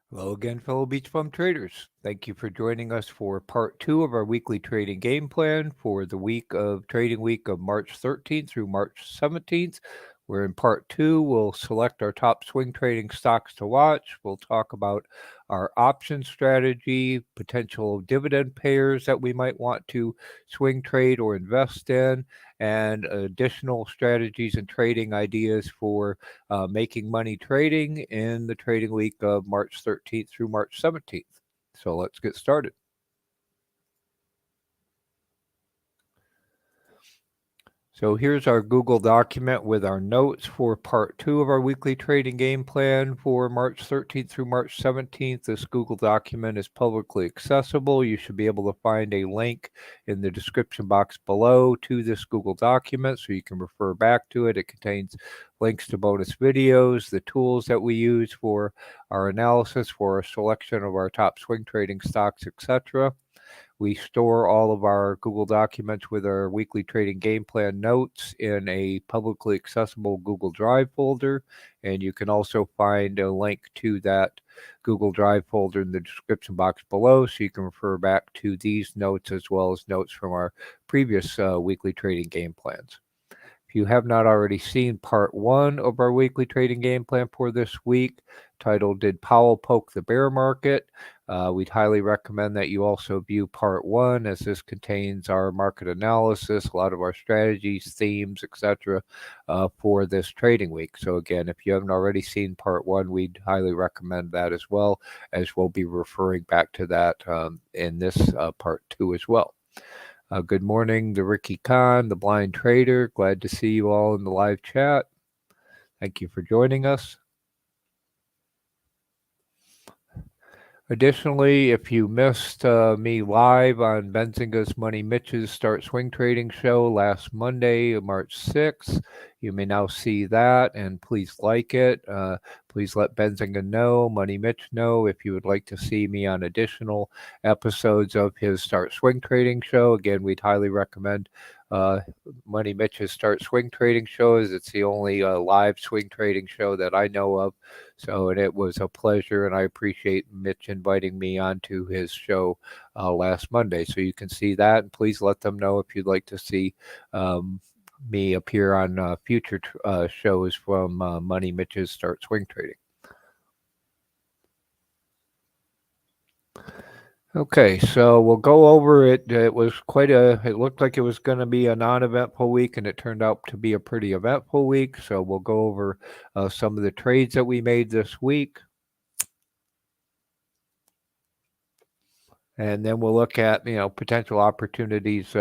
Hello again, fellow BeachBum traders. Thank you for joining us for part 2 of our weekly trading game plan for the trading week of March 13th through March 17th. Where in part 2, we'll select our top swing trading stocks to watch. We'll talk about our option strategy, potential dividend payers that we might want to swing trade or invest in, and additional strategies and trading ideas for making money trading in the trading week of March 13th through March 17th. So let's get started. So here's our Google document with our notes for part 2 of our weekly trading game plan for March 13th through March 17th. This Google document is publicly accessible. You should be able to find a link in the description box below to this Google document so you can refer back to it. It contains links to bonus videos, the tools that we use for our analysis for a selection of our top swing trading stocks, etc. We store all of our Google documents with our weekly trading game plan notes in a publicly accessible Google Drive folder, and you can also find a link to that Google Drive folder in the description box below, so you can refer back to these notes as well as notes from our previous weekly trading game plans. If you have not already seen part 1 of our weekly trading game plan for this week, titled Did Powell Poke the Bear Market? We'd highly recommend that you also view part 1, as this contains our market analysis, a lot of our strategies, themes, etc. For this trading week. So again, if you haven't already seen part 1, we'd highly recommend that as well, as we'll be referring back to that in this part 2 as well. Good morning to Ricky Khan, the blind trader. Glad to see you all in the live chat. Thank you for joining us. Additionally, if you missed me live on Benzinga's Money Mitch's Start Swing Trading show last Monday, March 6th, you may now see that, and please like it. Please let Benzinga know, Money Mitch know, if you would like to see me on additional episodes of his Start Swing Trading show. Again, we'd highly recommend Money Mitch's Start Swing Trading shows. It's the only live swing trading show that I know of. So, and it was a pleasure, and I appreciate Mitch inviting me onto his show last Monday. So you can see that, and please let them know if you'd like to see me appear on future shows from Money Mitch's Start Swing Trading. Okay, so we'll go over it. It looked like it was going to be a non-eventful week, and it turned out to be a pretty eventful week. So we'll go over some of the trades that we made this week. And then we'll look at, potential opportunities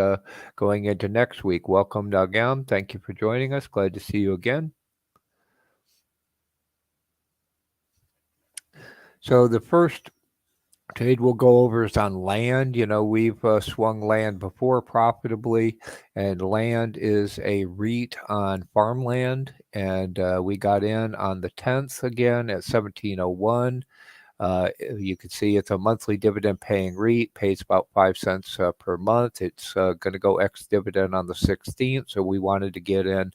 going into next week. Welcome, Again. Thank you for joining us. Glad to see you again. So the first trade we'll go over is on land. We've swung land before profitably, and land is a REIT on farmland, and we got in on the 10th again at 1701. You can see it's a monthly dividend paying REIT, pays about 5 cents per month. It's going to go ex-dividend on the 16th, so we wanted to get in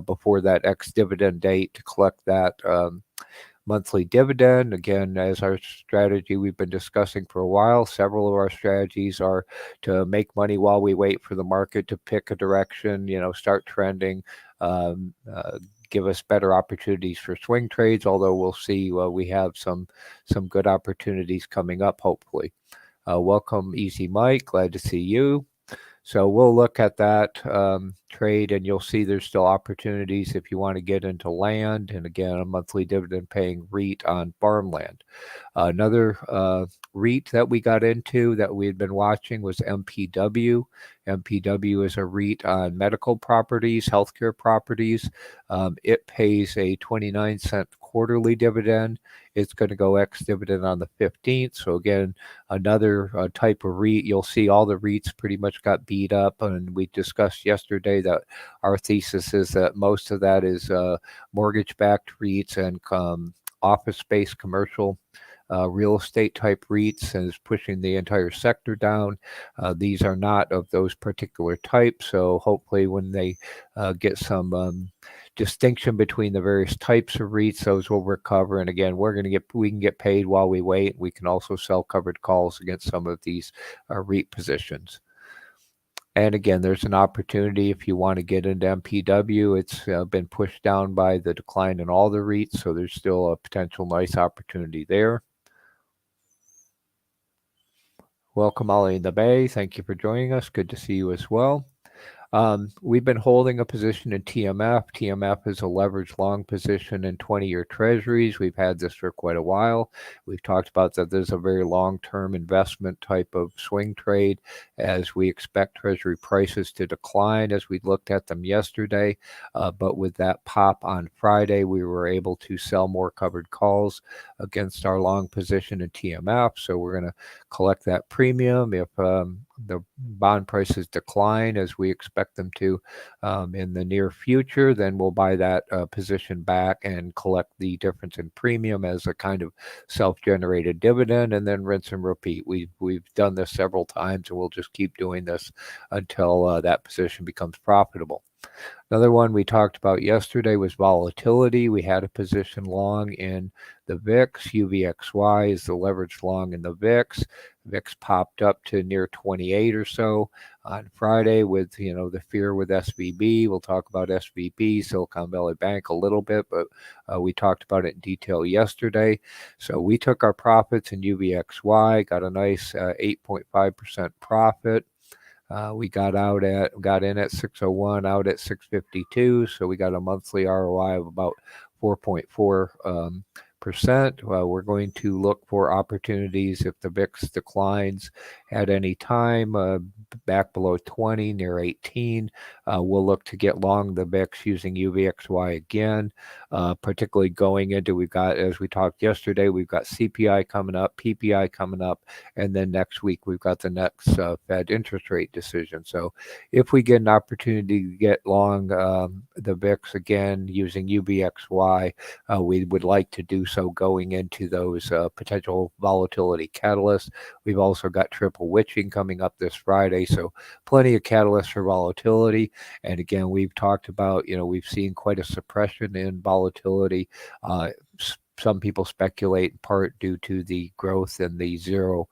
before that ex-dividend date to collect that monthly dividend. Again, as our strategy we've been discussing for a while, several of our strategies are to make money while we wait for the market to pick a direction, start trending, give us better opportunities for swing trades, although we'll see we have some good opportunities coming up, hopefully. Welcome, Easy Mike. Glad to see you. So we'll look at that trade, and you'll see there's still opportunities if you want to get into land, and again, a monthly dividend paying REIT on farmland. Another REIT that we got into that we had been watching was MPW. MPW is a REIT on medical properties, healthcare properties. It pays a 29-cent quarterly dividend. It's going to go ex-dividend on the 15th. So again, another type of REIT. You'll see all the REITs pretty much got beat up, and we discussed yesterday that our thesis is that most of that is mortgage-backed REITs and office space commercial real estate type REITs, and is pushing the entire sector down. These are not of those particular types, so hopefully when they get some distinction between the various types of REITs. Those will recover. And again, we can get paid while we wait. We can also sell covered calls against some of these REIT positions. And again, there's an opportunity if you want to get into MPW. It's been pushed down by the decline in all the REITs, so there's still a potential nice opportunity there. Welcome, Ollie in the Bay. Thank you for joining us. Good to see you as well. We've been holding a position in TMF. TMF is a leveraged long position in 20-year treasuries. We've had this for quite a while. We've talked about that there's a very long-term investment type of swing trade as we expect treasury prices to decline as we looked at them yesterday. But with that pop on Friday, we were able to sell more covered calls against our long position in TMF. So we're going to collect that premium. If the bond prices decline as we expect them to in the near future, then we'll buy that position back and collect the difference in premium as a kind of self-generated dividend, and then rinse and repeat. We've done this several times, and we'll just keep doing this until that position becomes profitable. Another one we talked about yesterday was volatility. We had a position long in the VIX. UVXY is the leveraged long in the VIX. VIX popped up to near 28 or so on Friday with, the fear with SVB. We'll talk about SVB, Silicon Valley Bank, a little bit, but we talked about it in detail yesterday. So we took our profits in UVXY, got a nice 8.5% profit. We got in at 601, out at 652. So we got a monthly ROI of about 4.4%. We're going to look for opportunities if the VIX declines at any time back below 20, near 18. We'll look to get long the VIX using UVXY again, particularly going into, we've got, as we talked yesterday, we've got CPI coming up, PPI coming up, and then next week we've got the next Fed interest rate decision. So if we get an opportunity to get long the VIX again using UVXY, we would like to do so going into those potential volatility catalysts. We've also got triple witching coming up this Friday, so plenty of catalysts for volatility. And again, we've talked about, we've seen quite a suppression in volatility. Some people speculate in part due to the growth in the zero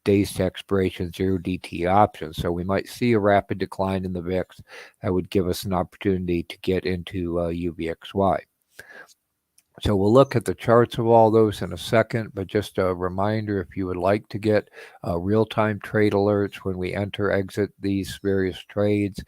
days to expiration, zero DT options. So we might see a rapid decline in the VIX that would give us an opportunity to get into UVXY. So we'll look at the charts of all those in a second, but just a reminder, if you would like to get real-time trade alerts when we enter, exit these various trades,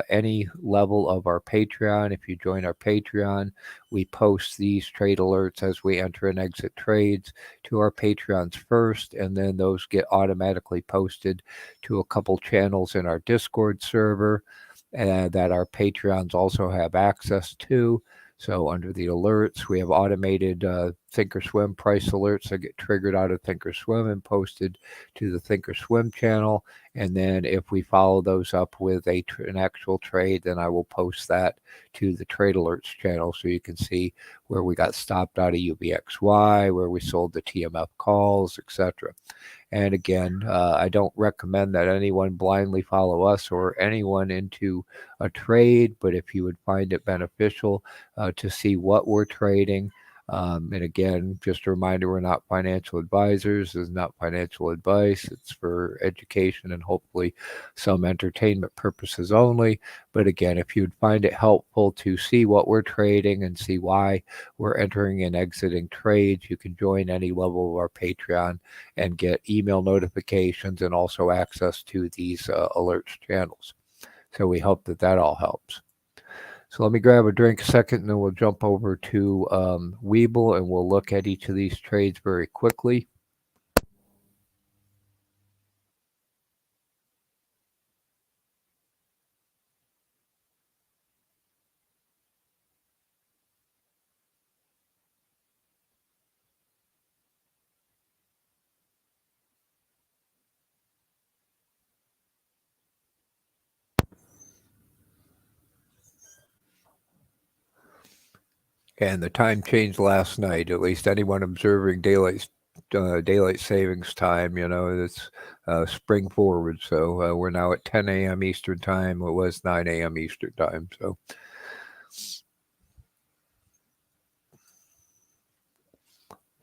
any level of our Patreon, if you join our Patreon, we post these trade alerts as we enter and exit trades to our Patreons first, and then those get automatically posted to a couple channels in our Discord server that our Patreons also have access to. So under the alerts, we have automated Thinkorswim price alerts that get triggered out of Thinkorswim and posted to the Thinkorswim channel. And then if we follow those up with an actual trade, then I will post that to the trade alerts channel so you can see where we got stopped out of UVXY, where we sold the TMF calls, etc. And again, I don't recommend that anyone blindly follow us or anyone into a trade, but if you would find it beneficial to see what we're trading, and again, just a reminder, we're not financial advisors. This is not financial advice. It's for education and hopefully some entertainment purposes only. But again, if you'd find it helpful to see what we're trading and see why we're entering and exiting trades, you can join any level of our Patreon and get email notifications and also access to these alerts channels. So we hope that all helps. So let me grab a drink a second, and then we'll jump over to Webull, and we'll look at each of these trades very quickly. And the time changed last night, at least anyone observing daylight savings time, it's spring forward. So we're now at 10 a.m. Eastern time. It was 9 a.m. Eastern time. So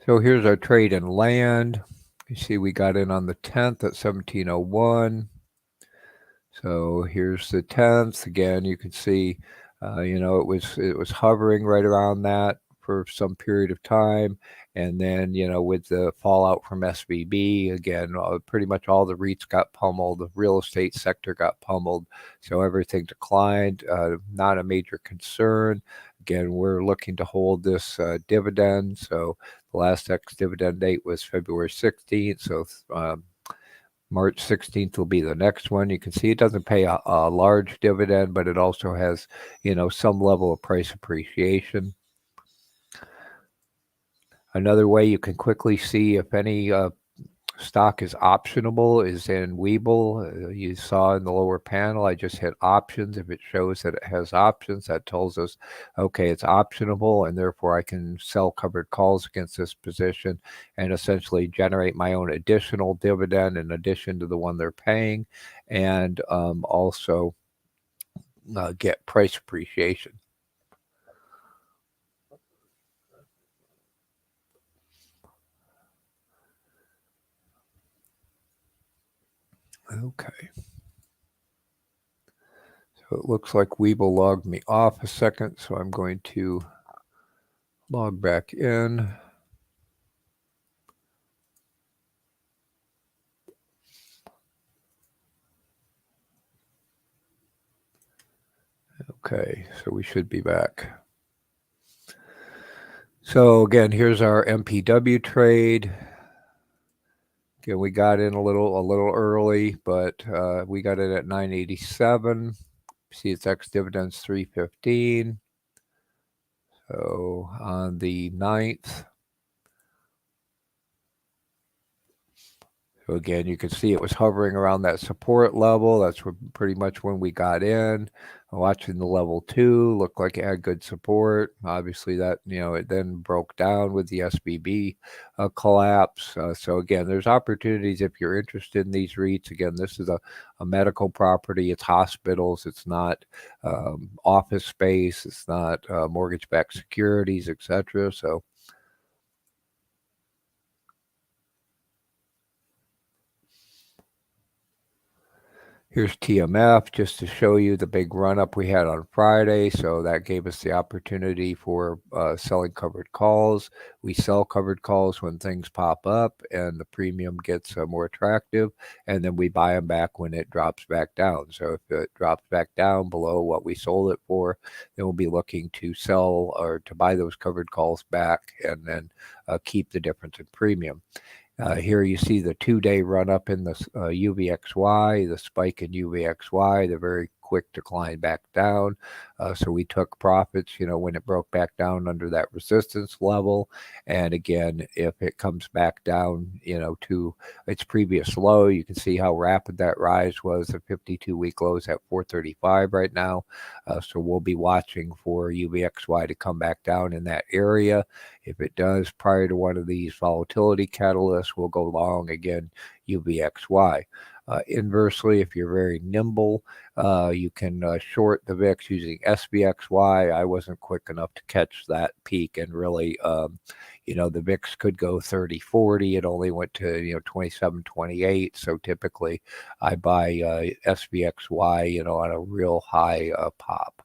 So here's our trade in land. You see we got in on the 10th at 1701. So here's the 10th. Again, you can see, it was hovering right around that for some period of time. And then, with the fallout from SVB, again, pretty much all the REITs got pummeled. The real estate sector got pummeled. So everything declined. Not a major concern. Again, we're looking to hold this dividend. So the last ex-dividend date was February 16th. So March 16th will be the next one. You can see it doesn't pay a large dividend, but it also has, some level of price appreciation. Another way you can quickly see if any stock is optionable is in Webull. You saw in the lower panel, I just hit options. If it shows that it has options, that tells us, okay, it's optionable, and therefore I can sell covered calls against this position and essentially generate my own additional dividend in addition to the one they're paying, and also get price appreciation. Okay. So it looks like Webull logged me off a second, so I'm going to log back in. Okay, so we should be back. So again, here's our MPW trade. Again, we got in a little early, but we got it at 987. See, its ex-dividend's 315. So on the 9th, so again, you can see it was hovering around that support level. That's pretty much when we got in. Watching the level 2, looked like it had good support. Obviously, that it then broke down with the SVB collapse. So again, there's opportunities if you're interested in these REITs. Again, this is a medical property. It's hospitals. It's not office space. It's not mortgage-backed securities, etc. So. Here's TMF just to show you the big run up we had on Friday. So that gave us the opportunity for selling covered calls. We sell covered calls when things pop up and the premium gets more attractive. And then we buy them back when it drops back down. So if it drops back down below what we sold it for, then we'll be looking to sell or to buy those covered calls back and then keep the difference in premium. Here you see the 2-day run up in the UVXY, the spike in UVXY, the very quick decline back down. So we took profits, when it broke back down under that resistance level. And again, if it comes back down, to its previous low, you can see how rapid that rise was. The 52-week low is at 435 right now. So we'll be watching for UVXY to come back down in that area. If it does prior to one of these volatility catalysts, we'll go long again UVXY. Inversely, if you're very nimble, you can short the VIX using SVXY. I wasn't quick enough to catch that peak, and really, the VIX could go 30, 40. It only went to 27, 28. So typically, I buy SVXY, on a real high pop.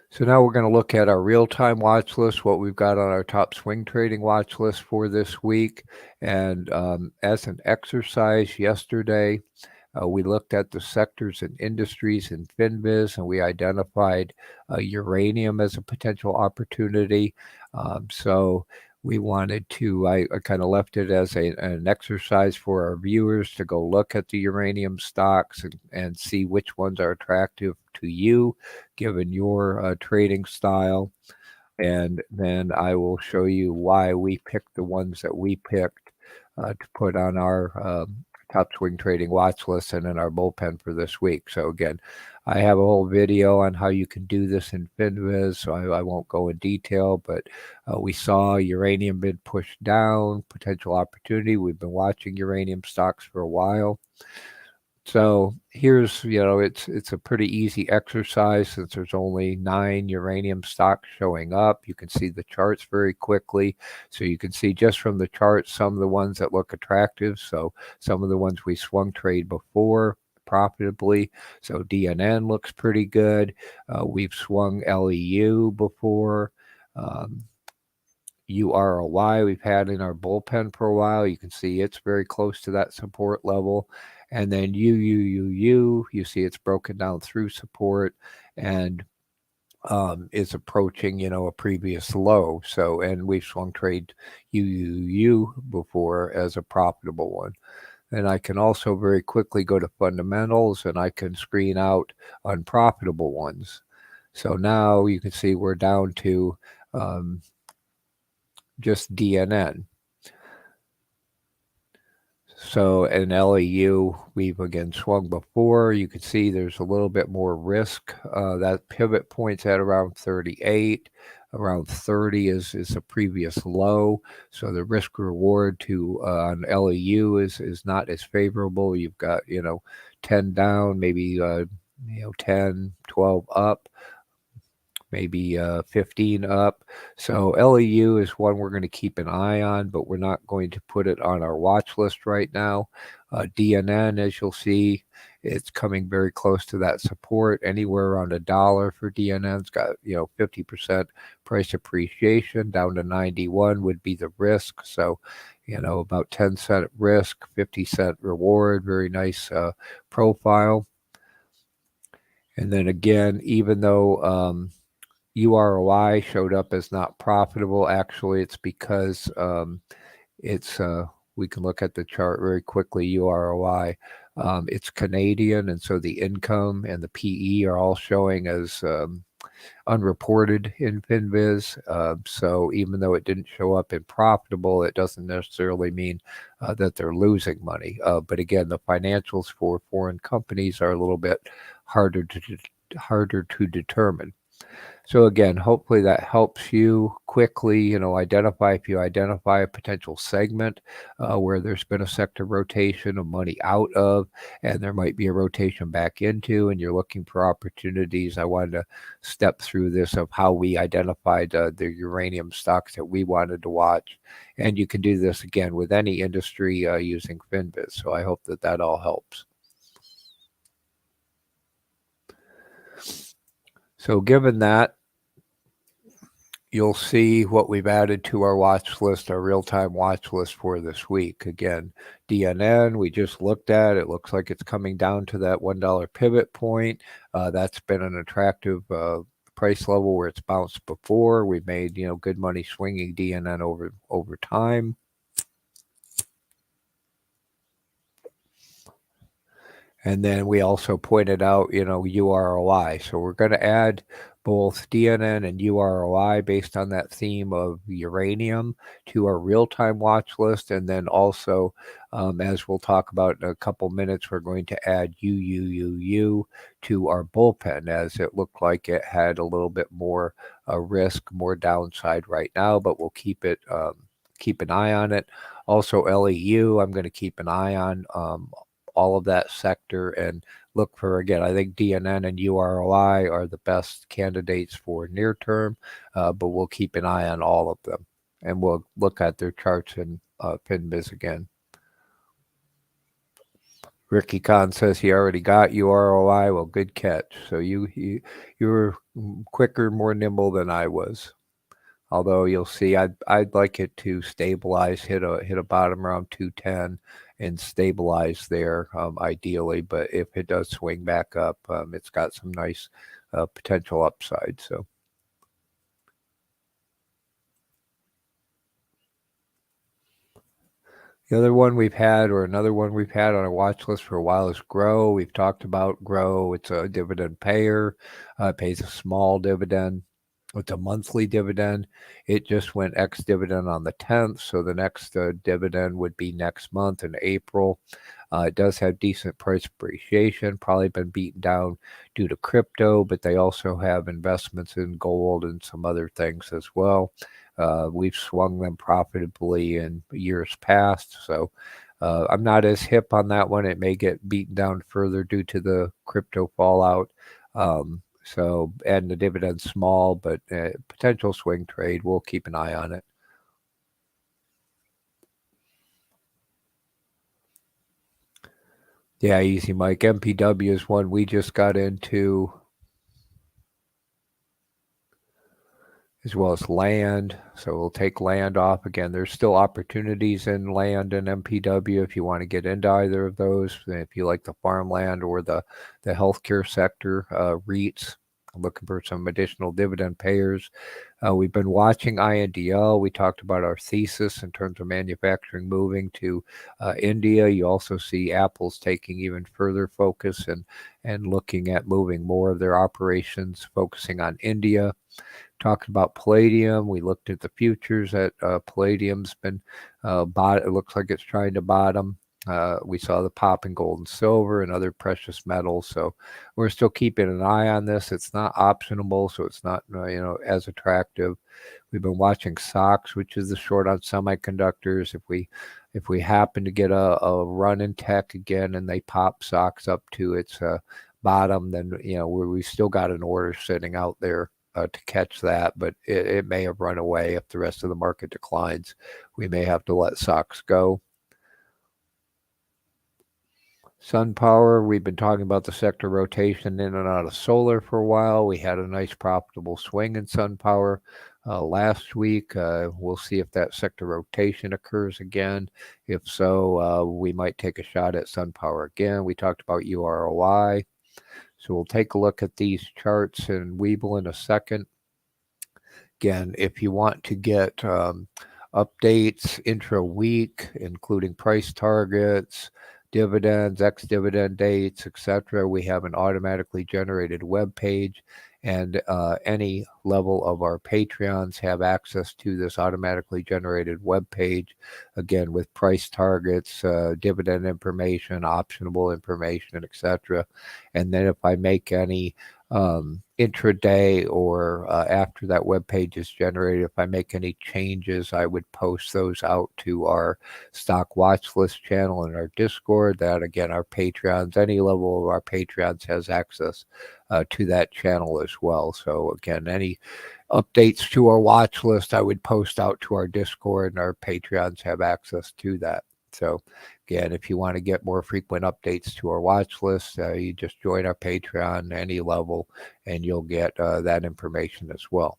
So now we're going to look at our real-time watch list, what we've got on our top swing trading watch list for this week. And as an exercise yesterday, we looked at the sectors and industries in FinViz, and we identified uranium as a potential opportunity. So we wanted to, I kind of left it as an exercise for our viewers to go look at the uranium stocks and see which ones are attractive to you, given your trading style. And then I will show you why we picked the ones that we picked to put on our top swing trading watch list and in our bullpen for this week. So again, I have a whole video on how you can do this in FinViz, so I won't go in detail, but we saw uranium been pushed down, potential opportunity. We've been watching uranium stocks for a while. So here's, it's a pretty easy exercise since there's only 9 uranium stocks showing up. You can see the charts very quickly. So you can see just from the charts some of the ones that look attractive. So some of the ones we swung trade before profitably. So DNN looks pretty good. We've swung LEU before. UROY we've had in our bullpen for a while. You can see it's very close to that support level. And then UUUU, you see it's broken down through support and is approaching, a previous low. So, and we've swung trade UUU before as a profitable one. And I can also very quickly go to fundamentals and I can screen out unprofitable ones. So now you can see we're down to just DNN. So in LEU, we've again swung before. You can see there's a little bit more risk. That pivot point's at around 38. Around 30 is a previous low. So the risk reward to on LEU is not as favorable. You've got 10 down, maybe 10, 12 up, maybe 15 up. So LEU is one we're going to keep an eye on, but we're not going to put it on our watch list right now. DNN, as you'll see, it's coming very close to that support, anywhere around $1 for DNN. It's got 50% price appreciation. Down to 91 would be the risk. So about 10-cent risk, 50-cent reward. Very nice profile. And then again, even though UROI showed up as not profitable, actually it's because it's we can look at the chart very quickly. UROI, it's Canadian, and so the income and the PE are all showing as unreported in FinViz. So even though it didn't show up in profitable, it doesn't necessarily mean that they're losing money. But again, the financials for foreign companies are a little bit harder to determine. So again, hopefully that helps you quickly, identify if you identify a potential segment where there's been a sector rotation of money out of, and there might be a rotation back into, and you're looking for opportunities. I wanted to step through this of how we identified the uranium stocks that we wanted to watch. And you can do this again with any industry using FinViz. So I hope that all helps. So given that, you'll see what we've added to our watch list, our real-time watch list for this week. Again, DNN, we just looked at. It looks like it's coming down to that $1 pivot point. That's been an attractive price level where it's bounced before. We've made good money swinging DNN over time. And then we also pointed out, UROI. So we're going to add both DNN and UROI based on that theme of uranium to our real-time watch list. And then also, as we'll talk about in a couple minutes, we're going to add UUUU to our bullpen, as it looked like it had a little bit more risk, more downside right now, but we'll keep an eye on it. Also, LEU, I'm going to keep an eye on all of that sector and look for, again, I think DNN and UROI are the best candidates for near term, but we'll keep an eye on all of them, and we'll look at their charts in FinViz again. Ricky Khan says he already got UROI. Well, good catch. So you were quicker, more nimble than I was. Although you'll see, I'd like it to stabilize, hit a bottom around 210, and stabilize there ideally. But if it does swing back up, it's got some nice potential upside. So. The other one we've had, or another one we've had on our watch list for a while, is Grow. We've talked about Grow. It's a dividend payer. It pays a small dividend. It's a monthly dividend. It just went ex-dividend on the 10th, so the next dividend would be next month in April. It does have decent price appreciation, probably been beaten down due to crypto, but they also have investments in gold and some other things as well. We've swung them profitably in years past, so I'm not as hip on that one. It may get beaten down further due to the crypto fallout. And the dividend's small, but potential swing trade. We'll keep an eye on it. Yeah, easy, Mike. MPW is one we just got into, as well as land. So we'll take land off. Again, there's still opportunities in land and MPW if you want to get into either of those. If you like the farmland or the healthcare sector, REITs, I'm looking for some additional dividend payers. We've been watching INDL. We talked about our thesis in terms of manufacturing moving to India. You also see Apple's taking even further focus and looking at moving more of their operations, focusing on India. Talked about palladium. We looked at the futures at palladium's been it looks like it's trying to bottom. We saw the pop in gold and silver and other precious metals. So we're still keeping an eye on this. It's not optionable, so it's not as attractive. We've been watching SOX, which is the short on semiconductors. If we happen to get a run in tech again and they pop SOX up to its bottom, then we've still got an order sitting out there to catch that, but it may have run away if the rest of the market declines. We may have to let SOX go. SunPower, we've been talking about the sector rotation in and out of solar for a while. We had a nice profitable swing in SunPower last week. We'll see if that sector rotation occurs again. If so, we might take a shot at SunPower again. We talked about UROY. So we'll take a look at these charts in Webull in a second. Again, if you want to get updates intra-week, including price targets, dividends, ex-dividend dates, etc., we have an automatically generated web page, and any level of our Patreons have access to this automatically generated web page, again, with price targets, dividend information, optionable information, etc. And then if I make any intraday or after that web page is generated, if I make any changes, I would post those out to our stock watch list channel in our Discord. That, again, our Patreons, any level of our Patreons has access to that channel as well. So again, any updates to our watch list, I would post out to our Discord, and our Patreons have access to that. So again, if you want to get more frequent updates to our watch list, you just join our Patreon any level, and you'll get that information as well.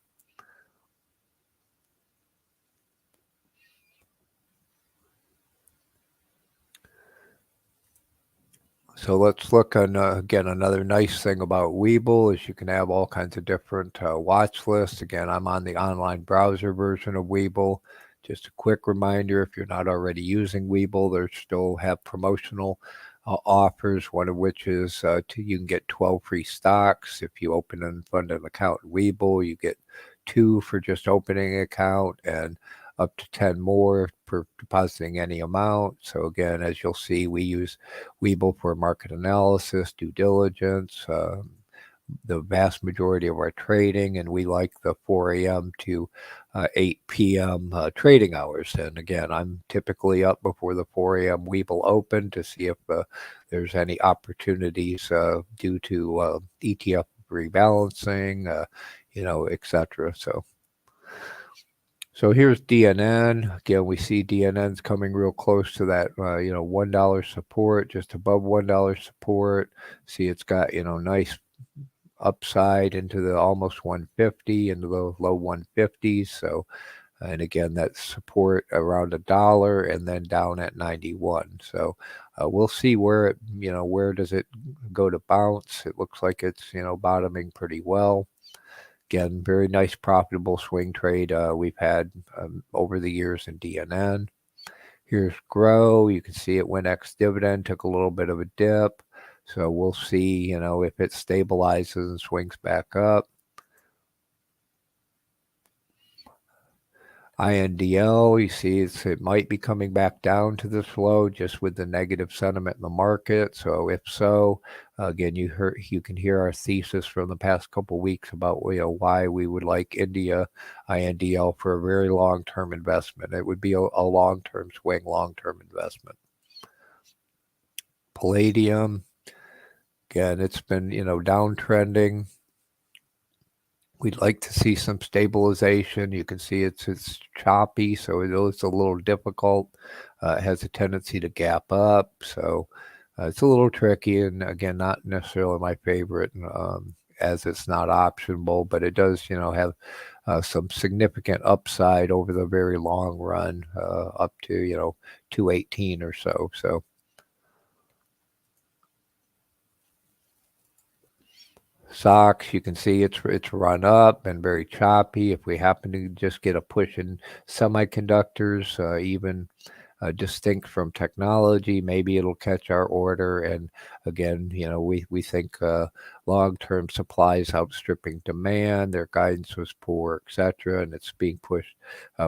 So let's look on, again, another nice thing about Webull is you can have all kinds of different watch lists. Again, I'm on the online browser version of Webull. Just a quick reminder, if you're not already using Webull, they still have promotional offers, one of which is you can get 12 free stocks. If you open and fund an account in Webull, you get 2 for just opening an account, and up to 10 more for depositing any amount. So again, as you'll see, we use Webull for market analysis, due diligence, the vast majority of our trading, and we like the 4 a.m. to 8 p.m. Trading hours. And again, I'm typically up before the 4 a.m. Webull open to see if there's any opportunities due to ETF rebalancing, etc. So here's DNN. Again, we see DNN's coming real close to that, $1 support, just above $1 support. See, it's got, nice upside into the almost 150, into the low 150s. So, and again, that support around $1 and then down at 91. So we'll see where where does it go to bounce. It looks like it's, bottoming pretty well. Again, very nice profitable swing trade we've had over the years in DNN. Here's Grow. You can see it went ex-dividend, took a little bit of a dip. So we'll see, if it stabilizes and swings back up. INDL, you see it might be coming back down to this low just with the negative sentiment in the market. So if so, again, you can hear our thesis from the past couple of weeks about why we would like INDL for a very long-term investment. It would be a long-term swing, long-term investment. Palladium, again, it's been, downtrending. We'd like to see some stabilization. You can see it's choppy, so it's a little difficult. It has a tendency to gap up, so it's a little tricky, and again, not necessarily my favorite, as it's not optionable, but it does, have some significant upside over the very long run, up to 218 or so. So. Stocks, you can see it's run up and very choppy. If we happen to just get a push in semiconductors, even distinct from technology, maybe it'll catch our order. And again, we think long-term supply is outstripping demand. Their guidance was poor, etc., and it's being pushed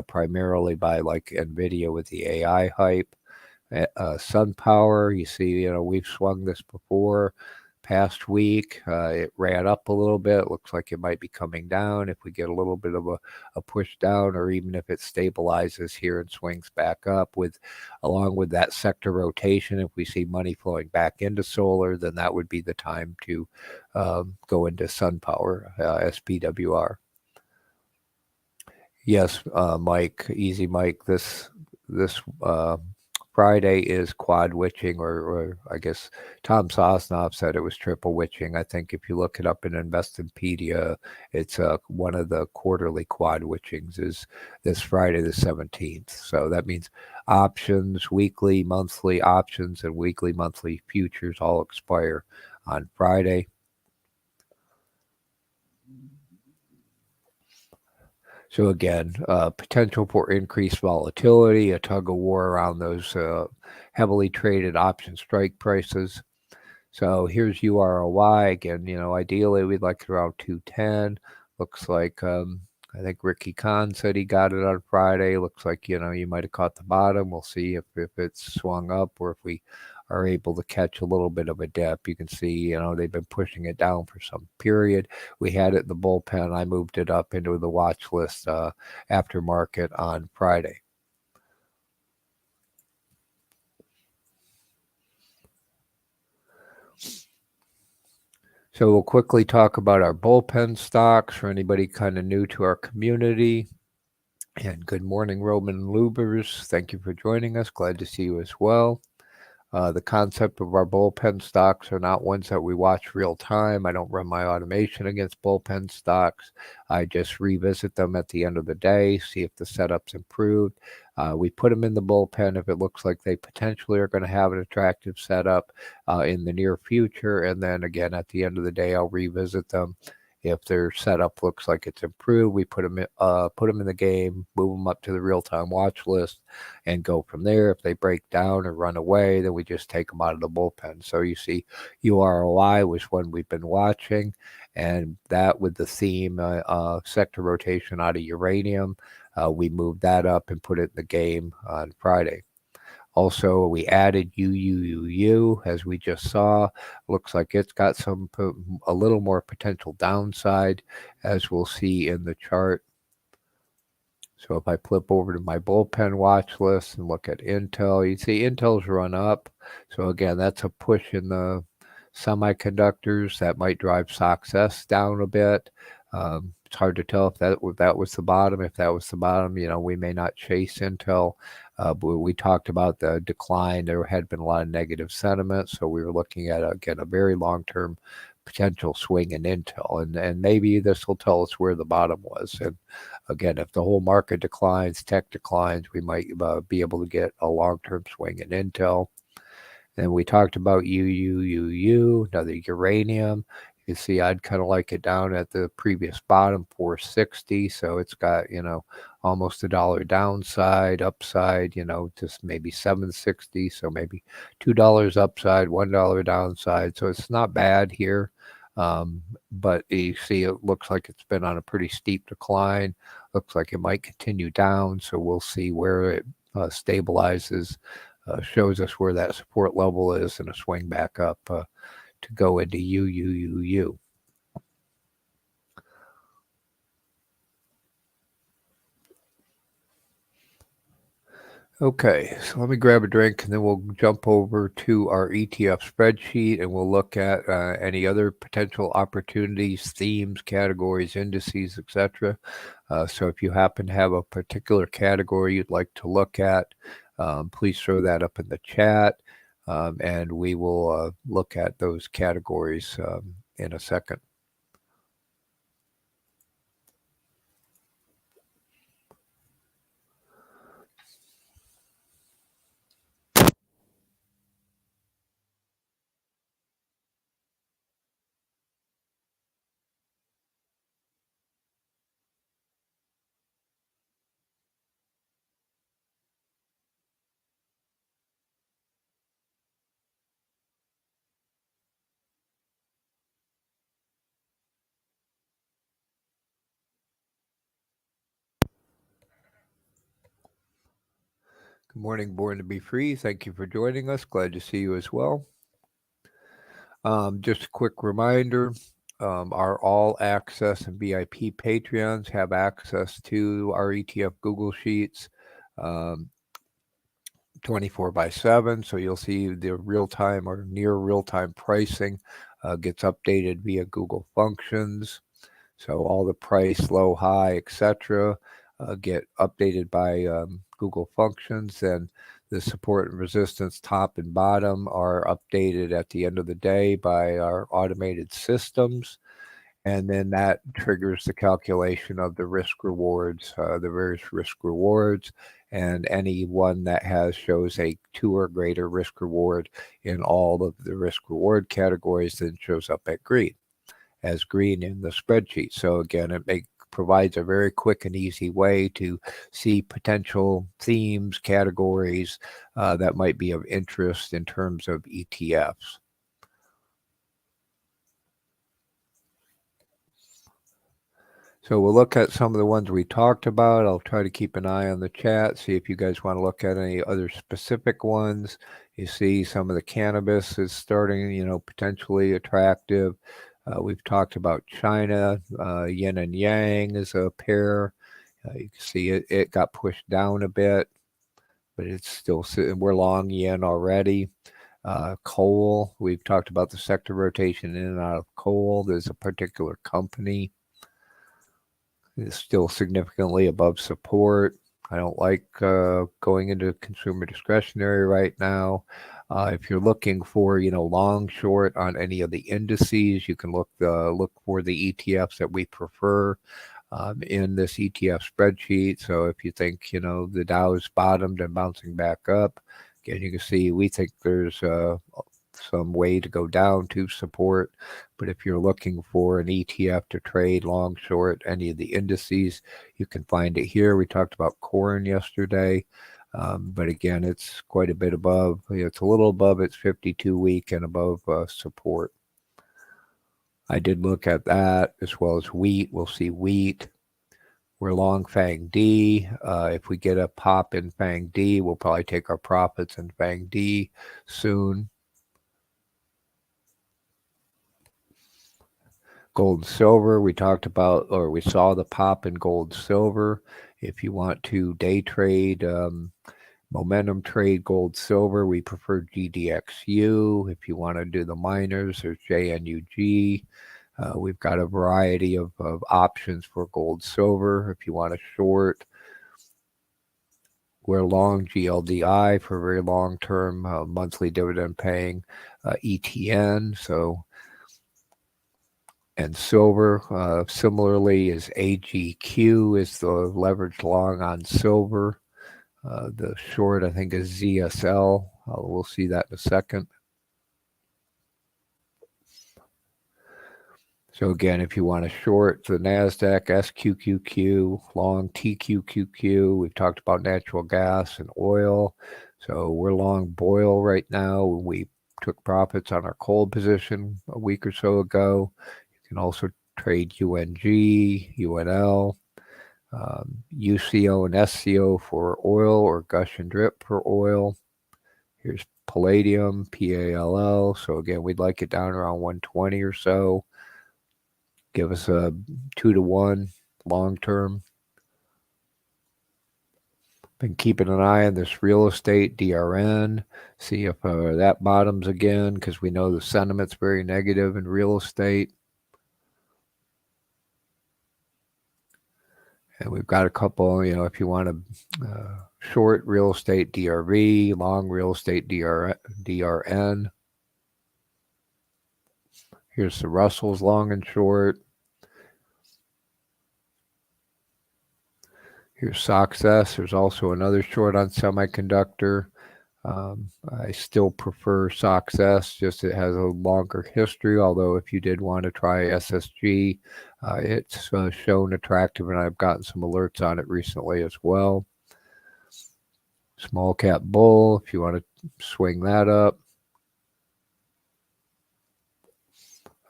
primarily by like NVIDIA with the AI hype. SunPower, you see, we've swung this before. Past week, it ran up a little bit. Looks like it might be coming down. If we get a little bit of a push down, or even if it stabilizes here and swings back up, along with that sector rotation, if we see money flowing back into solar, then that would be the time to go into SunPower, SPWR. Yes, Mike, easy Mike. This Friday is quad witching, or I guess Tom Sosnoff said it was triple witching. I think if you look it up in Investopedia, it's one of the quarterly quad witchings is this Friday the 17th. So that means options, weekly, monthly options, and weekly, monthly futures all expire on Friday. So again, potential for increased volatility, a tug of war around those heavily traded option strike prices. So here's UROY again. Ideally we'd like it around 210. Looks like I think Ricky Kahn said he got it on Friday. Looks like you might have caught the bottom. We'll see if it's swung up, or if we are able to catch a little bit of a dip. You can see, they've been pushing it down for some period. We had it in the bullpen. I moved it up into the watch list after market on Friday. So we'll quickly talk about our bullpen stocks for anybody kind of new to our community. And good morning, Roman Lubers. Thank you for joining us. Glad to see you as well. The concept of our bullpen stocks are not ones that we watch real time. I don't run my automation against bullpen stocks. I just revisit them at the end of the day, see if the setup's improved. We put them in the bullpen if it looks like they potentially are going to have an attractive setup in the near future. And then again, at the end of the day, I'll revisit them. If their setup looks like it's improved, we put them in the game, move them up to the real-time watch list, and go from there. If they break down or run away, then we just take them out of the bullpen. So you see, UROY was one we've been watching, and that with the theme sector rotation out of uranium, we moved that up and put it in the game on Friday. Also, we added UUUU, as we just saw. Looks like it's got a little more potential downside, as we'll see in the chart. So if I flip over to my bullpen watch list and look at Intel, you see Intel's run up. So again, that's a push in the semiconductors that might drive SOX down a bit. It's hard to tell if that was the bottom. If that was the bottom, we may not chase Intel. But we talked about the decline. There had been a lot of negative sentiment, so we were looking at, again, a very long-term potential swing in Intel. And maybe this will tell us where the bottom was. And again, if the whole market declines, tech declines, we might be able to get a long-term swing in Intel. Then we talked about UUUU, another uranium. You can see I'd kind of like it down at the previous bottom, 460. So it's got, almost $1 downside, upside, just maybe 760. So maybe $2 upside, $1 downside. So it's not bad here. But you see it looks like it's been on a pretty steep decline. Looks like it might continue down. So we'll see where it stabilizes. Shows us where that support level is, and a swing back up to go into UUUU. Okay, so let me grab a drink and then we'll jump over to our ETF spreadsheet and we'll look at any other potential opportunities, themes, categories, indices, etc. So if you happen to have a particular category you'd like to look at, please throw that up in the chat and we will look at those categories in a second. Good morning, Born to Be Free. Thank you for joining us. Glad to see you as well. Just a quick reminder, our all access and VIP Patreons have access to our ETF Google Sheets 24/7. So you'll see the real-time or near real-time pricing gets updated via Google Functions. So all the price, low, high, etc. Get updated by Google Functions, and the support and resistance top and bottom are updated at the end of the day by our automated systems. And then that triggers the calculation of the risk rewards, the various risk rewards, and any one that shows a 2 or greater risk reward in all of the risk reward categories then shows up as green in the spreadsheet. So again, it provides a very quick and easy way to see potential themes, categories that might be of interest in terms of ETFs. So we'll look at some of the ones we talked about. I'll try to keep an eye on the chat, see if you guys want to look at any other specific ones. You see some of the cannabis is starting, potentially attractive. We've talked about China, yin and yang is a pair. You can see it got pushed down a bit, but it's still sitting. We're long yen already. Coal, we've talked about the sector rotation in and out of coal. There's a particular company is still significantly above support. I don't like going into consumer discretionary right now. If you're looking for, long short on any of the indices, you can look for the ETFs that we prefer in this ETF spreadsheet. So if you think, the Dow's bottomed and bouncing back up, again, you can see we think there's some way to go down to support. But if you're looking for an ETF to trade long, short, any of the indices, you can find it here. We talked about corn yesterday. But again, it's quite a bit above. It's a little above its 52-week and above support. I did look at that as well as wheat. We'll see wheat. We're long FANG D. If we get a pop in FANG D, we'll probably take our profits in FANG D soon. Gold and silver, we talked about, or we saw the pop in gold silver. If you want to day trade, momentum trade gold silver, we prefer GDXU. If you want to do the miners, there's JNUG. We've got a variety of options for gold silver. If you want to short, we're long GLDI for very long-term monthly dividend paying ETN. So, and silver similarly is AGQ is the leveraged long on silver. The short, I think, is ZSL. We'll see that in a second. So again, if you want to short the NASDAQ, SQQQ, long TQQQ, we've talked about natural gas and oil. So we're long BOIL right now. We took profits on our coal position a week or so ago. You can also trade UNG, UNL, UCO and SCO for oil, or gush and drip for oil. Here's palladium, PALL. So again, we'd like it down around 120 or so. Give us a 2-to-1 long term. Been keeping an eye on this real estate DRN, see if that bottoms again, because we know the sentiment's very negative in real estate. And we've got a couple, if you want to short real estate DRV, long real estate DRN. Here's the Russell's long and short. Here's SOXS. There's also another short on semiconductor. I still prefer SOXS, just it has a longer history, although if you did want to try SSG, it's shown attractive, and I've gotten some alerts on it recently as well. Small cap bull, if you want to swing that up.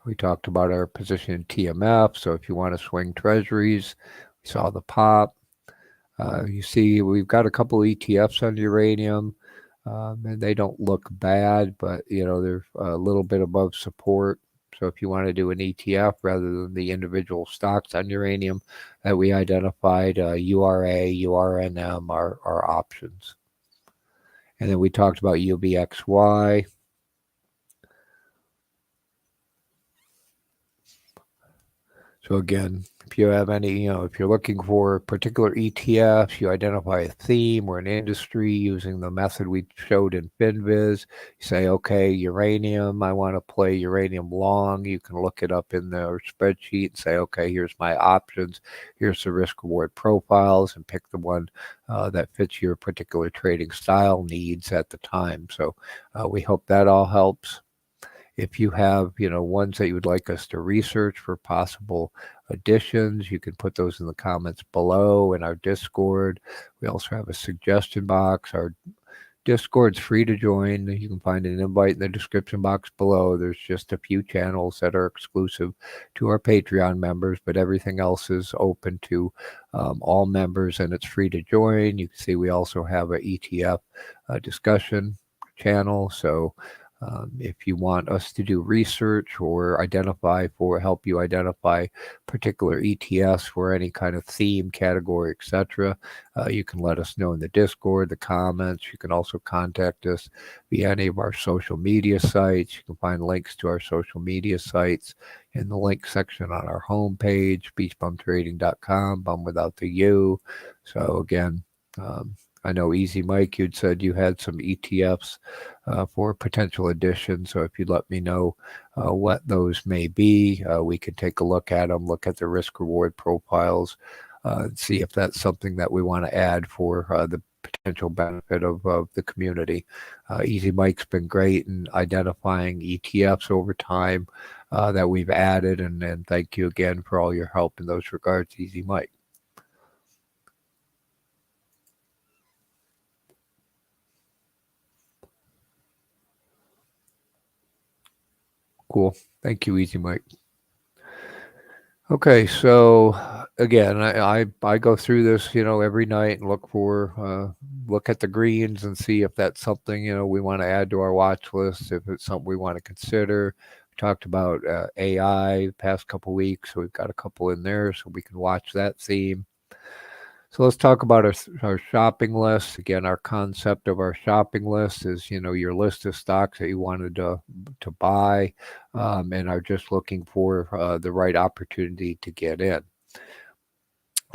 We talked about our position in TMF, so if you want to swing treasuries, we saw the pop. You see we've got a couple ETFs on uranium. And they don't look bad, but they're a little bit above support. So if you want to do an ETF rather than the individual stocks on uranium that we identified, URA, URNM are options. And then we talked about UVXY. So again, if you have any, if you're looking for particular ETFs, you identify a theme or an industry using the method we showed in FinViz. You say, okay, uranium, I want to play uranium long. You can look it up in the spreadsheet and say, okay, here's my options. Here's the risk reward profiles, and pick the one that fits your particular trading style needs at the time. So we hope that all helps. If you have, ones that you would like us to research for possible additions, you can put those in the comments below in our Discord. We also have a suggestion box. Our Discord's free to join. You can find an invite in the description box below. There's just a few channels that are exclusive to our Patreon members, but everything else is open to all members, and it's free to join. You can see we also have an ETF discussion channel. So if you want us to do research or help you identify particular ETFs for any kind of theme, category, etc., you can let us know in the Discord, the comments. You can also contact us via any of our social media sites. You can find links to our social media sites in the link section on our homepage, beachbumtrading.com, bum without the U. So again, I know Easy Mike, you'd said you had some ETFs for potential addition. So if you'd let me know what those may be, we could take a look at them, look at the risk reward profiles, and see if that's something that we want to add for the potential benefit of the community. Easy Mike's been great in identifying ETFs over time that we've added, and thank you again for all your help in those regards, Easy Mike. Cool. Thank you, Easy Mike. Okay, so again, I go through this, every night and look at the greens and see if that's something, we want to add to our watch list, if it's something we want to consider. We talked about AI the past couple weeks, so we've got a couple in there so we can watch that theme. So let's talk about our shopping list. Again, our concept of our shopping list is, your list of stocks that you wanted to buy and are just looking for the right opportunity to get in.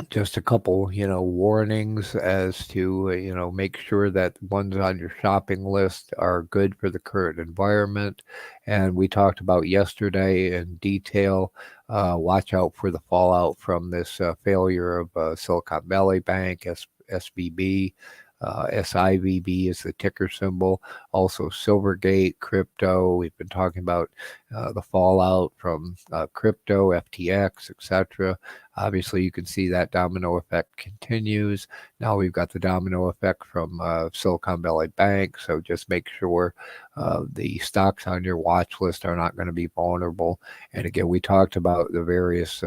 Just a couple, warnings as to, make sure that ones on your shopping list are good for the current environment. And we talked about yesterday in detail, watch out for the fallout from this failure of Silicon Valley Bank, SVB. SIVB is the ticker symbol. Also Silvergate, crypto. We've been talking about the fallout from crypto, FTX, etc. Obviously, you can see that domino effect continues. Now we've got the domino effect from Silicon Valley Bank. So just make sure the stocks on your watch list are not going to be vulnerable. And again, we talked about the various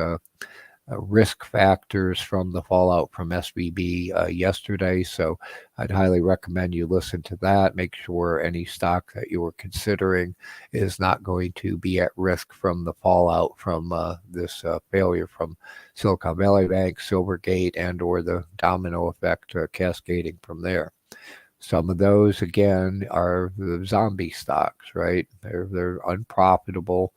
risk factors from the fallout from SVB yesterday. So I'd highly recommend you listen to that. Make sure any stock that you are considering is not going to be at risk from the fallout from this failure from Silicon Valley Bank, Silvergate, and or the domino effect cascading from there. Some of those, again, are the zombie stocks, right? They're unprofitable.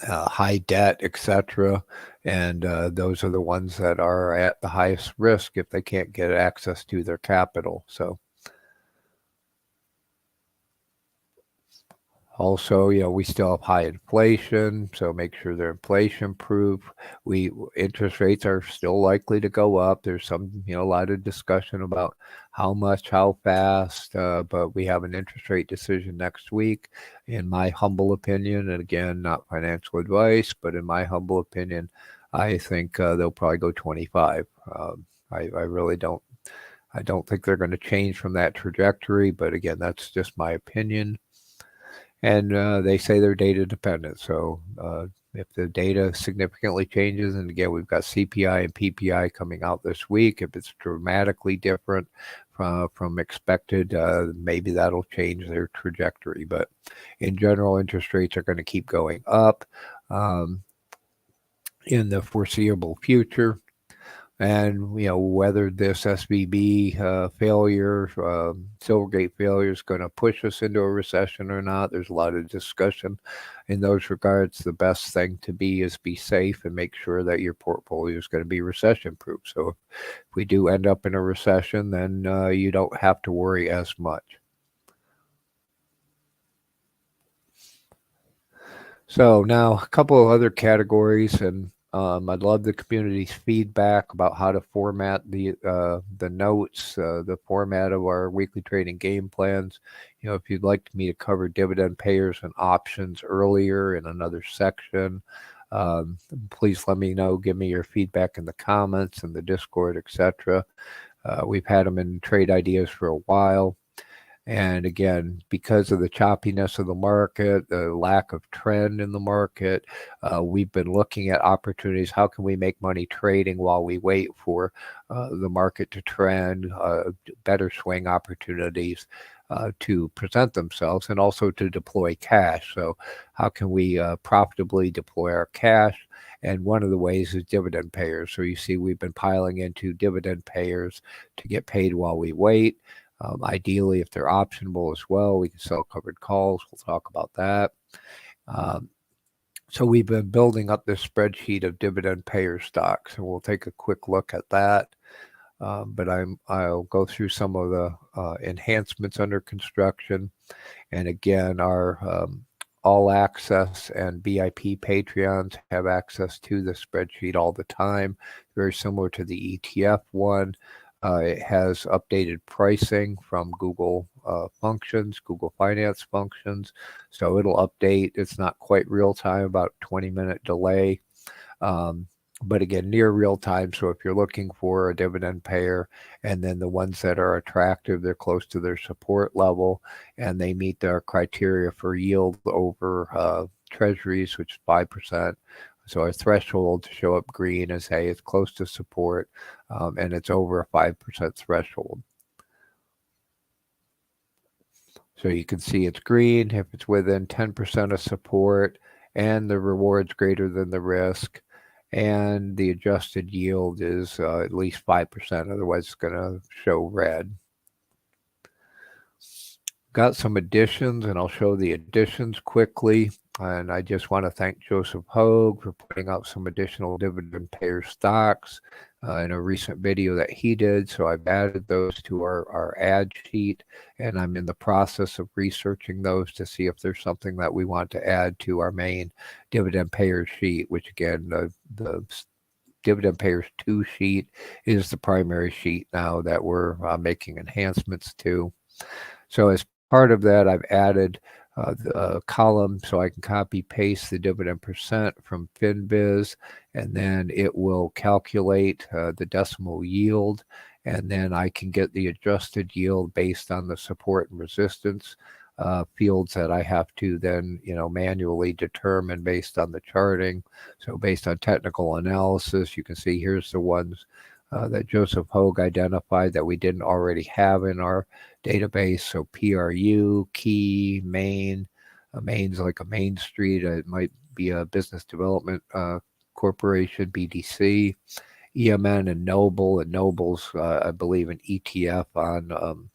High debt, etc. And those are the ones that are at the highest risk if they can't get access to their capital. So also, we still have high inflation, so make sure they're inflation proof. Interest rates are still likely to go up. There's some, a lot of discussion about how much, how fast, but we have an interest rate decision next week. In my humble opinion, and again, not financial advice, but in my humble opinion, I think they'll probably go 25. I really don't. I don't think they're going to change from that trajectory, but again, that's just my opinion. And they say they're data dependent. So if the data significantly changes, and again, we've got CPI and PPI coming out this week, if it's dramatically different from expected, maybe that'll change their trajectory. But in general, interest rates are going to keep going up in the foreseeable future. And, whether this SVB failure, Silvergate failure is going to push us into a recession or not, there's a lot of discussion in those regards. The best thing to be safe and make sure that your portfolio is going to be recession proof. So if we do end up in a recession, then you don't have to worry as much. So now a couple of other categories, and I'd love the community's feedback about how to format the notes, the format of our weekly trading game plans. If you'd like me to cover dividend payers and options earlier in another section, please let me know. Give me your feedback in the comments and the Discord, etc. We've had them in trade ideas for a while. And again, because of the choppiness of the market, the lack of trend in the market, we've been looking at opportunities. How can we make money trading while we wait for the market to trend, better swing opportunities to present themselves, and also to deploy cash? So how can we profitably deploy our cash? And one of the ways is dividend payers. So you see, we've been piling into dividend payers to get paid while we wait. Ideally, if they're optionable as well, we can sell covered calls. We'll talk about that. So we've been building up this spreadsheet of dividend payer stocks, and we'll take a quick look at that. But I'll go through some of the enhancements under construction. And again, our all access and VIP Patreons have access to the spreadsheet all the time, very similar to the ETF one. It has updated pricing from Google functions, Google Finance functions. So it'll update. It's not quite real time, about 20-minute delay. But again, near real time. So if you're looking for a dividend payer, and then the ones that are attractive, they're close to their support level, and they meet their criteria for yield over treasuries, which is 5%. So our threshold to show up green is, hey, it's close to support, and it's over a 5% threshold. So you can see it's green if it's within 10% of support, and the reward's greater than the risk, and the adjusted yield is at least 5%, otherwise it's going to show red. Got some additions, and I'll show the additions quickly. And I just want to thank Joseph Hogue for putting out some additional dividend payer stocks in a recent video that he did. So I've added those to our ad sheet, and I'm in the process of researching those to see if there's something that we want to add to our main dividend payer sheet, which again, the dividend payers 2 sheet is the primary sheet now that we're making enhancements to. So as part of that, I've added the column so I can copy paste the dividend percent from FinViz, and then it will calculate the decimal yield, and then I can get the adjusted yield based on the support and resistance fields that I have to then, manually determine based on the charting. So based on technical analysis, you can see here's the ones that Joseph Hogue identified that we didn't already have in our database. So PRU, Key, Main. Main's like a Main Street. It might be a business development corporation, BDC. EMN and Noble. And Noble's, I believe, an ETF on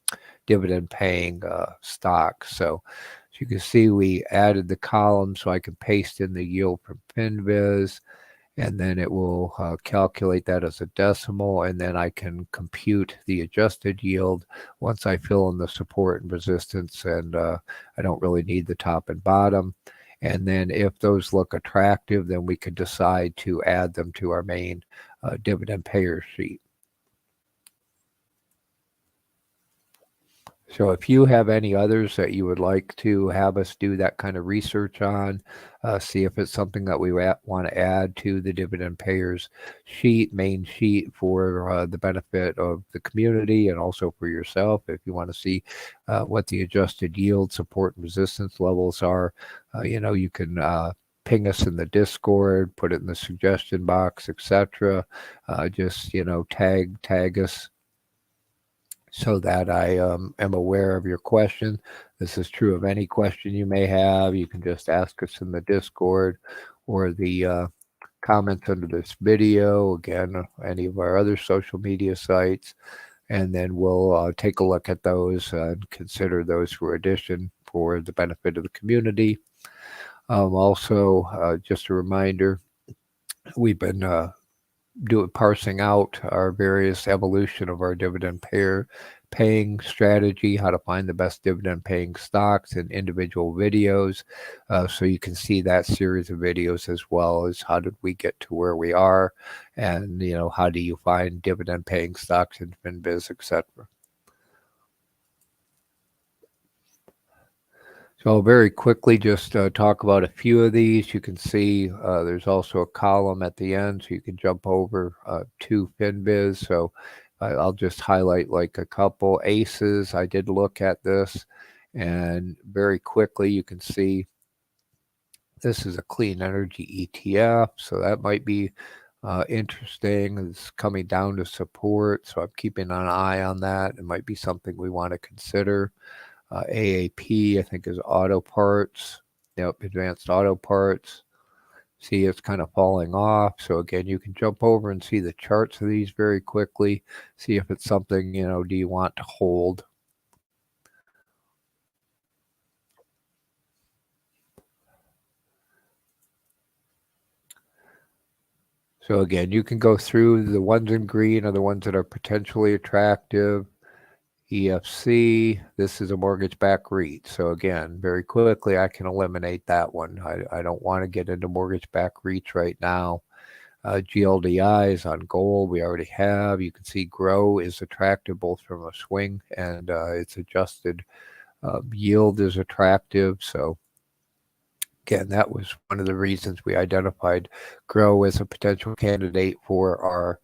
dividend paying stocks. So as you can see, we added the column so I can paste in the yield from FinViz, and then it will calculate that as a decimal, and then I can compute the adjusted yield once I fill in the support and resistance, and I don't really need the top and bottom. And then if those look attractive, then we could decide to add them to our main dividend payer sheet. So if you have any others that you would like to have us do that kind of research on, see if it's something that we want to add to the dividend payers sheet, main sheet, for the benefit of the community and also for yourself. If you want to see what the adjusted yield, support, and resistance levels are, you can ping us in the Discord, put it in the suggestion box, etc. Just tag us so that I am aware of your question. This is true of any question you may have. You can just ask us in the Discord or the comments under this video, again, any of our other social media sites, and then we'll take a look at those and consider those for addition for the benefit of the community. Also, just a reminder, we've been parsing out our various evolution of our dividend paying strategy, how to find the best dividend paying stocks in individual videos. So you can see that series of videos, as well as how did we get to where we are, and how do you find dividend paying stocks in FinViz, etc. So I'll very quickly just talk about a few of these. You can see there's also a column at the end, so you can jump over to FinViz. So I'll just highlight like a couple. ACEs, I did look at this, and very quickly you can see this is a clean energy ETF, so that might be interesting. It's coming down to support, so I'm keeping an eye on that. It might be something we want to consider. AAP, I think, is auto parts. Yep, advanced auto parts. See, it's kind of falling off. So again, you can jump over and see the charts of these very quickly. See if it's something, do you want to hold? So again, you can go through the ones in green are the ones that are potentially attractive. EFC, this is a mortgage-backed REIT. So again, very quickly, I can eliminate that one. I don't want to get into mortgage-backed REITs right now. GLDI is on gold. We already have. You can see GROW is attractive both from a swing and its adjusted yield is attractive. So again, that was one of the reasons we identified GROW as a potential candidate for our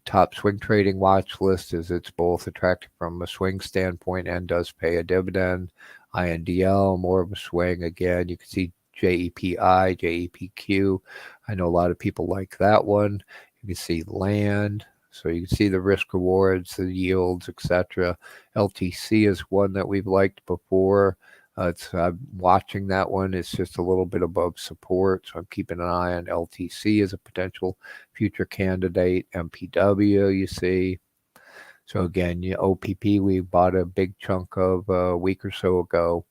top swing trading watch list, is it's both attractive from a swing standpoint and does pay a dividend. INDL, more of a swing. Again, you can see JEPI, JEPQ. I know a lot of people like that one. You can see land. So you can see the risk rewards, the yields, etc. LTC is one that we've liked before. I'm watching that one. It's just a little bit above support, so I'm keeping an eye on LTC as a potential future candidate. MPW, you see. So again, OPP, we bought a big chunk of a week or so ago.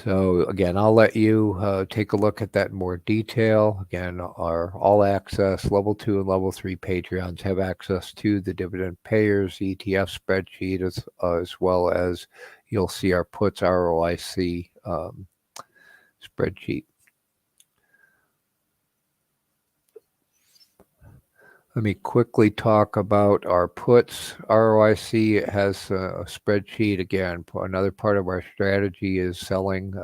So again, I'll let you take a look at that in more detail. Again, our all access level 2 and level 3 Patreons have access to the dividend payers ETF spreadsheet, as well as you'll see our puts ROIC spreadsheet. Let me quickly talk about our puts ROIC. It has a spreadsheet. Again, another part of our strategy is selling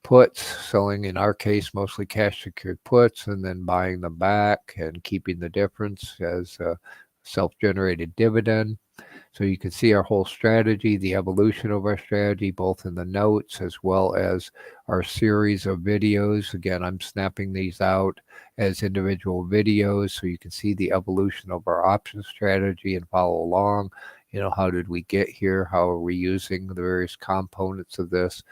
puts, selling, in our case, mostly cash secured puts, and then buying them back and keeping the difference as self-generated dividend. So you can see our whole strategy, the evolution of our strategy, both in the notes as well as our series of videos. Again, I'm snapping these out as individual videos so you can see the evolution of our option strategy and follow along. How did we get here? How are we using the various components of this?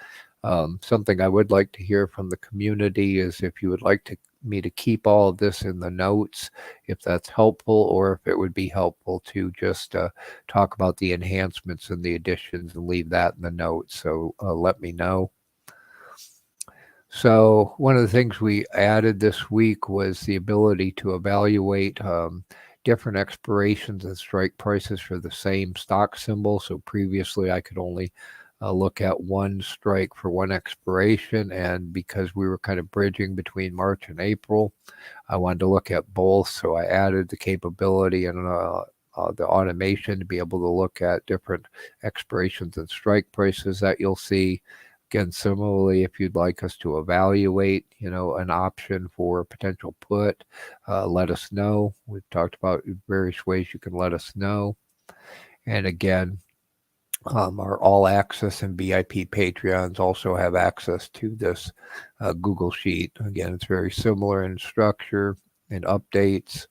Something I would like to hear from the community is if you would like me to keep all of this in the notes, if that's helpful, or if it would be helpful to just talk about the enhancements and the additions and leave that in the notes. So let me know. So one of the things we added this week was the ability to evaluate different expirations and strike prices for the same stock symbol. So previously I could only look at one strike for one expiration, and because we were kind of bridging between March and April, I wanted to look at both. So I added the capability and the automation to be able to look at different expirations and strike prices that you'll see. Again, similarly, if you'd like us to evaluate, an option for a potential put, let us know. We've talked about various ways you can let us know. And again, our All Access and VIP Patreons also have access to this Google Sheet. Again, it's very similar in structure and updates.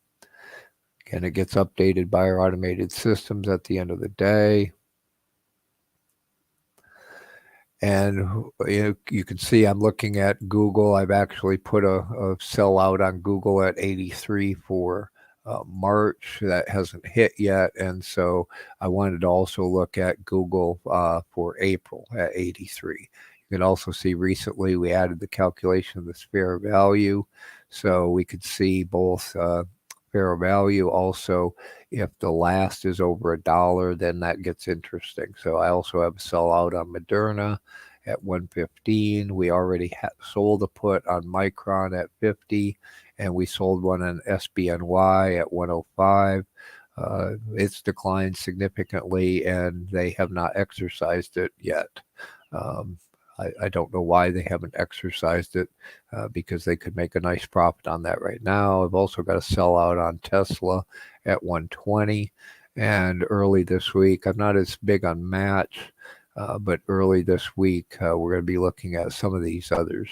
Again, it gets updated by our automated systems at the end of the day. And you can see I'm looking at Google. I've actually put a sell out on Google at 83 for March. That hasn't hit yet, and so I wanted to also look at Google for April at 83. You can also see recently we added the calculation of the fair value, so we could see both fair value. Also, if the last is over $1, then that gets interesting. So I also have a sell out on Moderna at 115. We already sold a put on Micron at 50, and we sold one on SBNY at 105. It's declined significantly, and they have not exercised it yet. I don't know why they haven't exercised it, because they could make a nice profit on that right now. I've also got a sell out on Tesla at 120. And early this week, I'm not as big on Match, but early this week, we're going to be looking at some of these others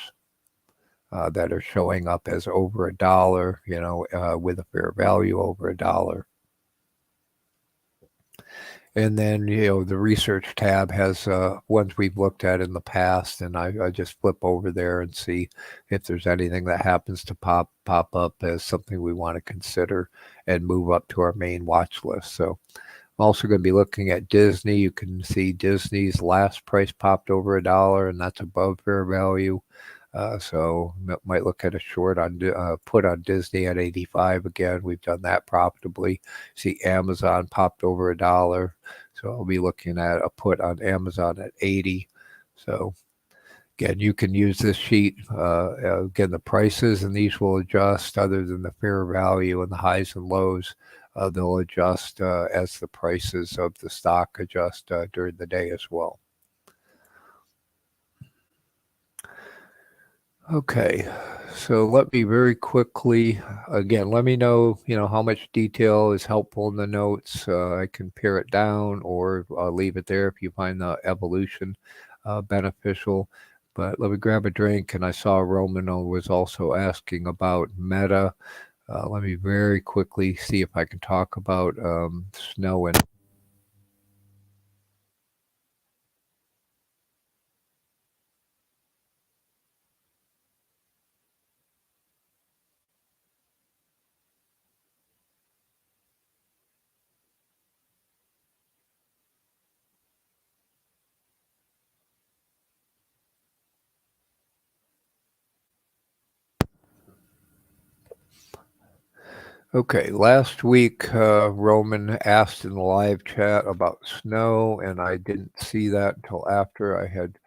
that are showing up as over $1, with a fair value over $1. And then, the research tab has ones we've looked at in the past, and I just flip over there and see if there's anything that happens to pop up as something we want to consider and move up to our main watch list. So I'm also going to be looking at Disney. You can see Disney's last price popped over $1, and that's above fair value. So might look at a short on put on Disney at 85 again. We've done that profitably. See Amazon popped over $1, so I'll be looking at a put on Amazon at 80. So again, you can use this sheet. Again, the prices and these will adjust. Other than the fair value and the highs and lows, they'll adjust as the prices of the stock adjust during the day as well. Okay, so let me very quickly, again, let me know, how much detail is helpful in the notes. I can pare it down or leave it there if you find the evolution beneficial. But let me grab a drink, and I saw Roman was also asking about Meta. Let me very quickly see if I can talk about snow and Okay, last week Roman asked in the live chat about snow, and I didn't see that until after I had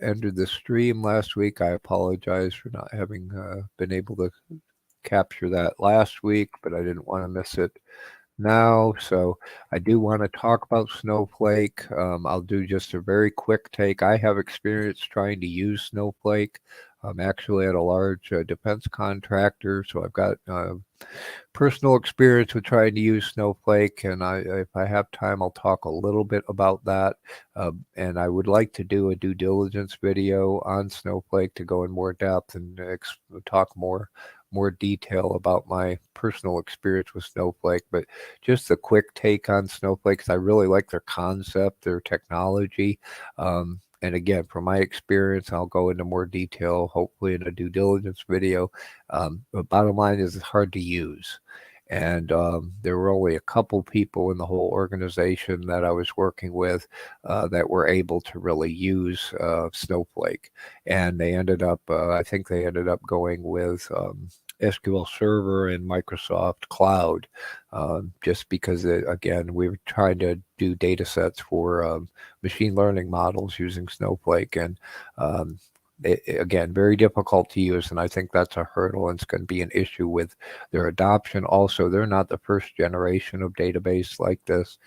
entered the stream last week. I apologize for not having been able to capture that last week, but I didn't want to miss it now. So I do want to talk about Snowflake. I'll do just a very quick take. I have experience trying to use Snowflake. I'm actually at a large defense contractor, so I've got personal experience with trying to use Snowflake, and if I have time, I'll talk a little bit about that. And I would like to do a due diligence video on Snowflake to go in more depth and talk more detail about my personal experience with Snowflake. But just a quick take on Snowflake, because I really like their concept, their technology. And again, from my experience, I'll go into more detail, hopefully in a due diligence video. The bottom line is it's hard to use. And there were only a couple people in the whole organization that I was working with that were able to really use Snowflake. And they ended up, I think they ended up going with SQL Server and Microsoft Cloud, just because, again, we were trying to do data sets for machine learning models using Snowflake. And again, very difficult to use, and I think that's a hurdle, and it's going to be an issue with their adoption. Also, they're not the first generation of database like this.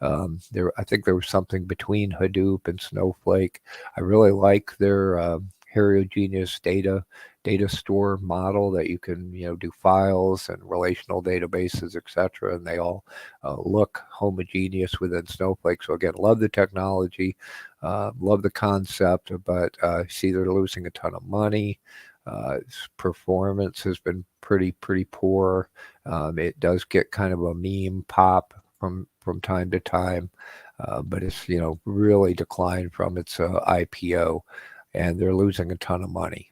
I think there was something between Hadoop and Snowflake. I really like their heterogeneous data store model, that you can do files and relational databases, etc., and they all look homogeneous within Snowflake. So again, love the technology, love the concept, but see they're losing a ton of money. Its performance has been pretty poor. It does get kind of a meme pop from time to time, but it's really declined from its IPO, and they're losing a ton of money.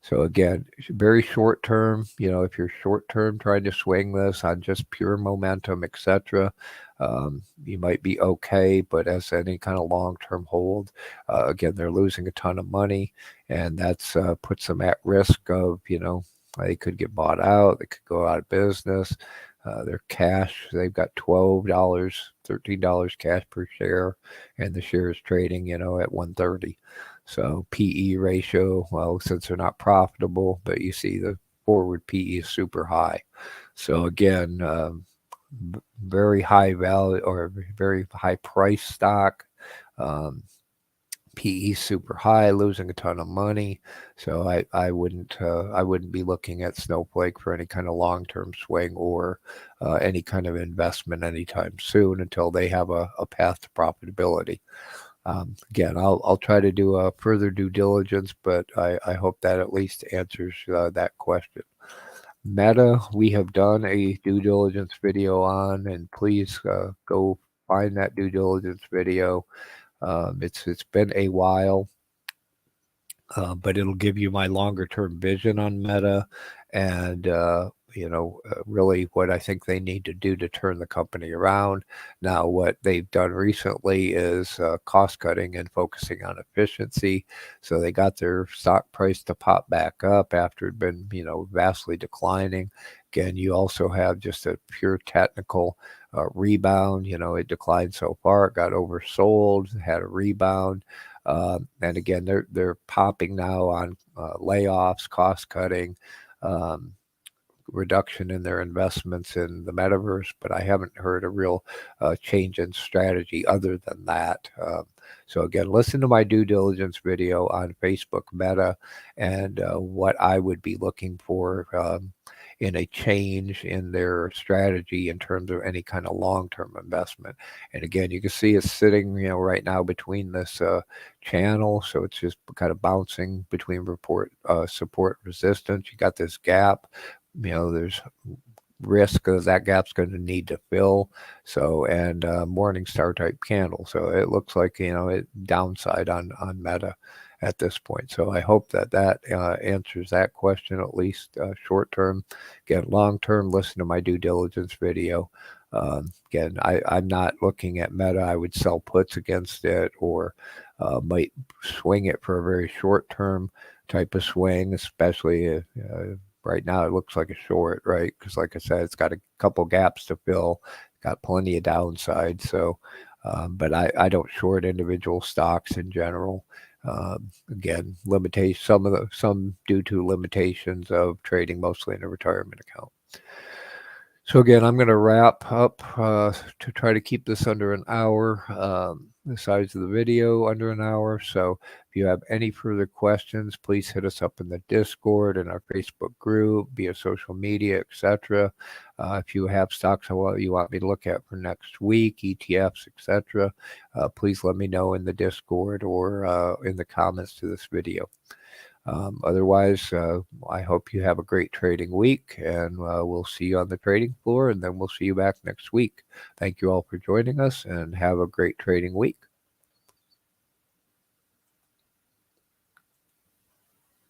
So again, very short term, if you're short term trying to swing this on just pure momentum, etc., you might be okay. But as any kind of long term hold, again, they're losing a ton of money, and that's puts them at risk of, they could get bought out, they could go out of business. Their cash, they've got $12, $13 cash per share, and the share is trading, at 130. So PE ratio, well, since they're not profitable, but you see the forward PE is super high. So again, very high value or very high price stock. PE super high, losing a ton of money. So I wouldn't be looking at Snowflake for any kind of long-term swing or any kind of investment anytime soon until they have a path to profitability. Again, I'll try to do a further due diligence, but I hope that at least answers that question. Meta, we have done a due diligence video on, and please go find that due diligence video. It's been a while, but it'll give you my longer term vision on Meta, and really what I think they need to do to turn the company around. Now, what they've done recently is cost cutting and focusing on efficiency. So they got their stock price to pop back up after it had been vastly declining. Again, you also have just a pure technical rebound. It declined so far, it got oversold, had a rebound. And again, they're popping now on layoffs, cost cutting, reduction in their investments in the metaverse, but I haven't heard a real change in strategy other than that. So again, listen to my due diligence video on Facebook Meta and what I would be looking for in a change in their strategy in terms of any kind of long-term investment. And again, you can see it's sitting, right now between this channel. So it's just kind of bouncing between support resistance. You got this gap. There's risk of that gap's going to need to fill. So, and Morningstar type candle. So it looks like, it downside on Meta at this point. So I hope that answers that question, at least short term. Again, long term, listen to my due diligence video. Again, I'm not looking at Meta. I would sell puts against it, or might swing it for a very short term type of swing, especially right now it looks like a short, right? Because like I said, it's got a couple gaps to fill, got plenty of downside. So, but I don't short individual stocks in general. Again, some due to limitations of trading mostly in a retirement account. So again, I'm going to wrap up to try to keep this under an hour. The size of the video under an hour. So if you have any further questions, please hit us up in the Discord and our Facebook group, via social media, etc. If you have stocks you want me to look at for next week, ETFs, etc., please let me know in the Discord or in the comments to this video. Otherwise, I hope you have a great trading week, and we'll see you on the trading floor, and then we'll see you back next week. Thank you all for joining us, and have a great trading week.